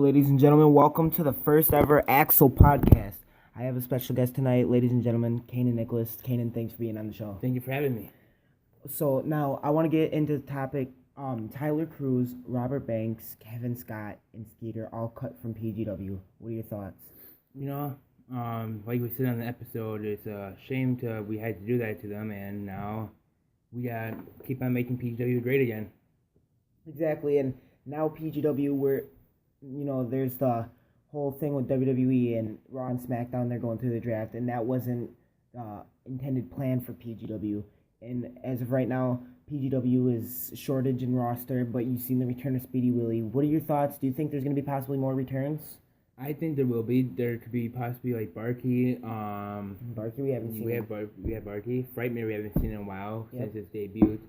ladies and gentlemen. Welcome to the first ever AXEL podcast. I have a special guest tonight, ladies and gentlemen, Kanan Nicholas. Kanan, thanks for being on the show. Thank you for having me. So now I want to get into the topic. Tyler Cruz, Robert Banks, Kevin Scott, and Skeeter all cut from PGW. What are your thoughts? Like we said on the episode, it's a shame we had to do that to them, and now we got to keep on making PGW great again. Exactly, and now PGW, there's the whole thing with WWE and Raw and SmackDown. They're going through the draft, and that wasn't intended plan for PGW. And as of right now, PGW is shortage in roster, but you've seen the return of Speedy Willie. What are your thoughts? Do you think there's going to be possibly more returns? I think there will be. There could be possibly like Barkey. Barkey, we haven't seen. We have Barkey. Frightmare, we haven't seen in a while since his debut.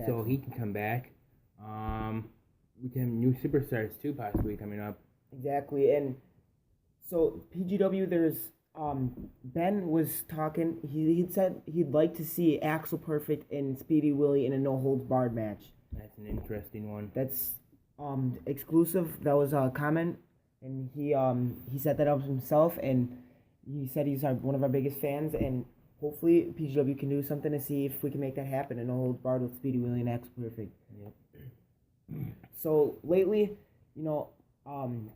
So he can come back. We can have new superstars too, possibly coming up. Exactly, and so PGW, there's Ben was talking. He said he'd like to see Axel Perfect and Speedy Willie in a no holds barred match. That's an interesting one. That's exclusive. That was a comment, and he set that up himself, and he said he's one of our biggest fans, and hopefully PGW can do something to see if we can make that happen. A no holds barred with Speedy Willie and Axel Perfect. Yep. So lately,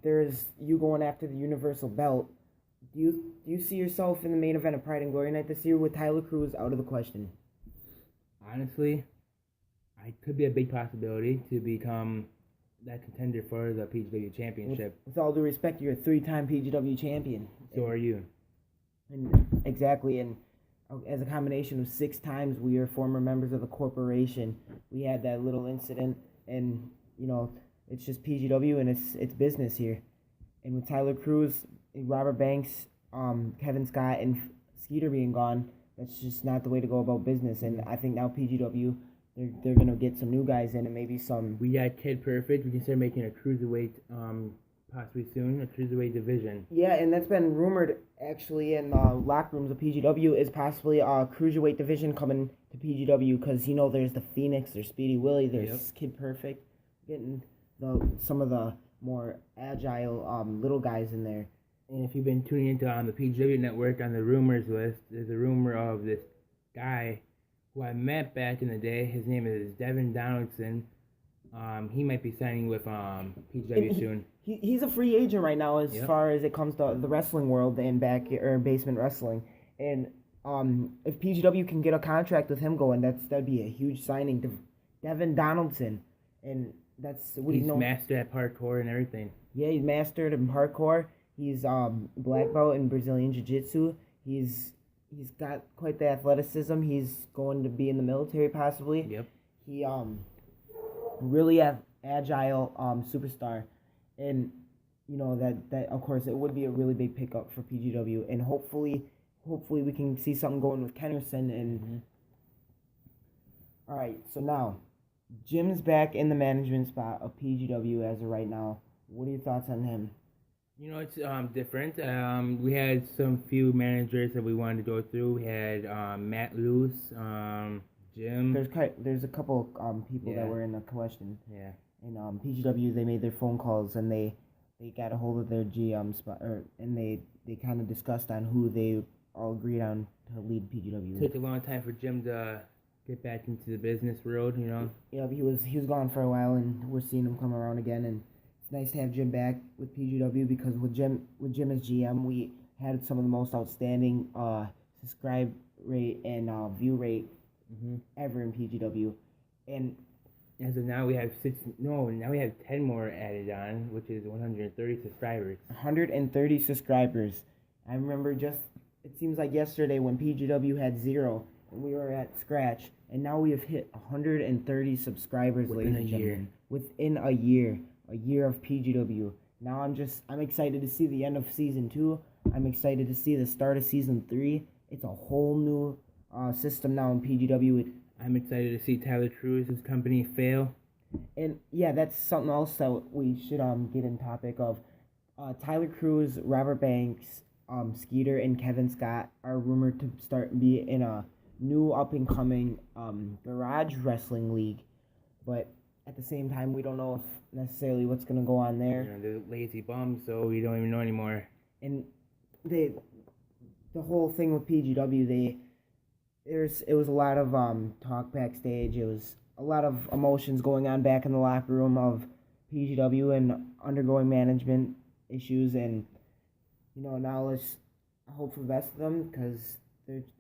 there's you going after the Universal Belt. Do you see yourself in the main event of Pride and Glory Night this year with Tyler Cruz out of the question? Honestly, it could be a big possibility to become that contender for the PGW Championship. With all due respect, you're a 3-time PGW champion. So are you. And exactly, and as a combination of 6 times we are former members of the corporation. We had that little incident, and it's just PGW and it's business here. And with Tyler Cruz, Robert Banks, Kevin Scott, and Skeeter being gone, that's just not the way to go about business. And I think now PGW, they're going to get some new guys in and maybe some... We got Kid Perfect. We can start making a cruiserweight possibly soon, a cruiserweight division. Yeah, and that's been rumored actually in locker rooms of PGW is possibly a cruiserweight division coming to PGW because, there's the Phoenix, there's Speedy Willie, there's Kid Perfect, getting some of the more agile little guys in there. And if you've been tuning into on the PGW network on the rumors list, there's a rumor of this guy who I met back in the day. His name is Devin Donaldson. He might be signing with PGW soon. He's a free agent right now as far as it comes to the wrestling world and basement wrestling. And if PGW can get a contract with him going, that'd be a huge signing to Devin Donaldson. And that's what he's mastered at parkour and everything. Yeah, he's mastered in parkour. He's black belt in Brazilian Jiu-Jitsu. He's got quite the athleticism. He's going to be in the military possibly. Yep. He really agile superstar, and that of course it would be a really big pickup for PGW, and hopefully we can see something going with Kennerson and. All right, so now Jim's back in the management spot of PGW as of right now. What are your thoughts on him? It's different. We had some few managers that we wanted to go through. We had Matt Luce, Jim. There's a couple people that were in the question. Yeah. And PGW, they made their phone calls and they got a hold of their GM spot, and they kind of discussed on who they all agreed on to lead PGW. It took a long time for Jim to get back into the business world, Yeah, he was gone for a while, and we're seeing him come around again, and it's nice to have Jim back with PGW because with Jim as GM, we had some of the most outstanding subscribe rate and view rate ever in PGW, and as of now we have 10 more added on, which is 130 subscribers. 130 subscribers. I remember it seems like yesterday when PGW had 0 and we were at scratch, and now we have hit 130 subscribers within a year of PGW. Now I'm excited to see the end of season 2. I'm excited to see the start of season 3. It's a whole new system now in PGW. I'm excited to see Tyler Cruz's company fail. And yeah, that's something else that we should get in topic of. Tyler Cruz, Robert Banks, Skeeter, and Kevin Scott are rumored to be in a new up and coming garage wrestling league. But at the same time, we don't know if necessarily what's gonna go on there. You know, they're lazy bums, so we don't even know anymore. And the whole thing with PGW, it was a lot of talk backstage. It was a lot of emotions going on back in the locker room of PGW and undergoing management issues, and now let's hope for the best of them, because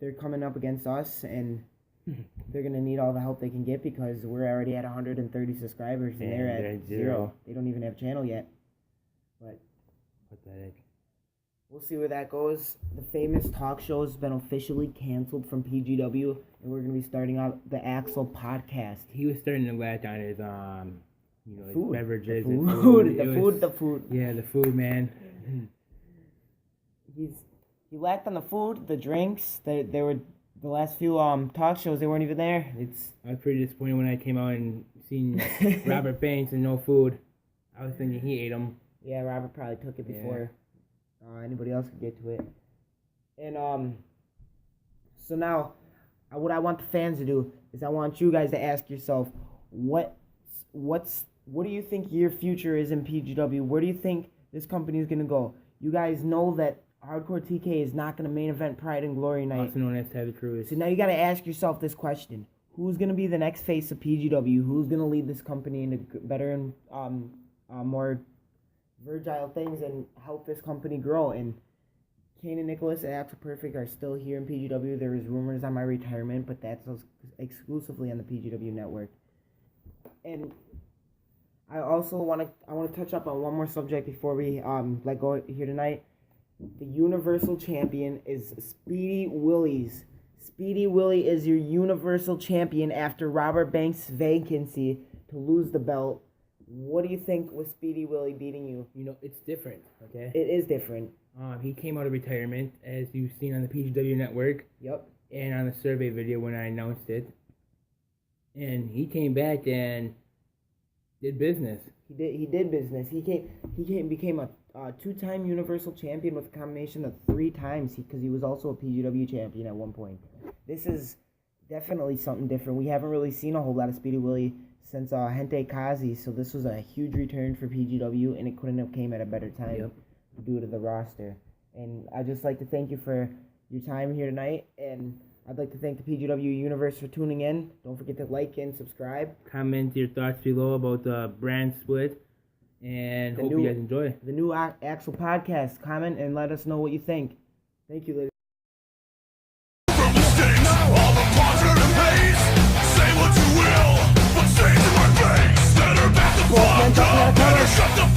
they're coming up against us, and they're gonna need all the help they can get, because we're already at 130 subscribers and they're at 0. They don't even have a channel yet. But pathetic. We'll see where that goes. The famous talk show has been officially canceled from PGW, and we're gonna be starting out the AXEL podcast. He was starting to lack on his his food. beverages, The food. Yeah, the food, man. He lacked on the food, the drinks. They were the last few talk shows. They weren't even there. I was pretty disappointed when I came out and seen Robert Banks and no food. I was thinking he ate them. Yeah, Robert probably took it before anybody else could get to it. And so now, what I want the fans to do is I want you guys to ask yourself, what do you think your future is in PGW? Where do you think this company is gonna go? You guys know that Hardcore TK is not going to main event Pride and Glory night. Also known as Tabby Cruz. So now you got to ask yourself this question. Who's going to be the next face of PGW? Who's going to lead this company into better and more virgile things and help this company grow? And Kane and Nicholas at Axel Perfect are still here in PGW. There is rumors on my retirement, but that's exclusively on the PGW network. And I also want to touch up on one more subject before we let go here tonight. The Universal Champion is Speedy Willie's. Speedy Willie is your Universal Champion after Robert Banks' vacancy to lose the belt. What do you think with Speedy Willie beating you? It's different, okay? It is different. He came out of retirement, as you've seen on the PGW network. Yep. And on the survey video when I announced it. And he came back and did business. He did business. He became a 2-time Universal Champion with a combination of 3 times, because he was also a PGW champion at one point. This is definitely something different. We haven't really seen a whole lot of Speedy Willie since Hente Kazi, so this was a huge return for PGW, and it couldn't have came at a better time due to the roster. And I'd just like to thank you for your time here tonight, and I'd like to thank the PGW Universe for tuning in. Don't forget to like and subscribe. Comment your thoughts below about the brand split. And hope you guys enjoy. The new AXEL podcast. Comment and let us know what you think. Thank you, ladies. From the stage, all the positive haze. Say what you will, but stay to our face. Better back the fuck up, better shut the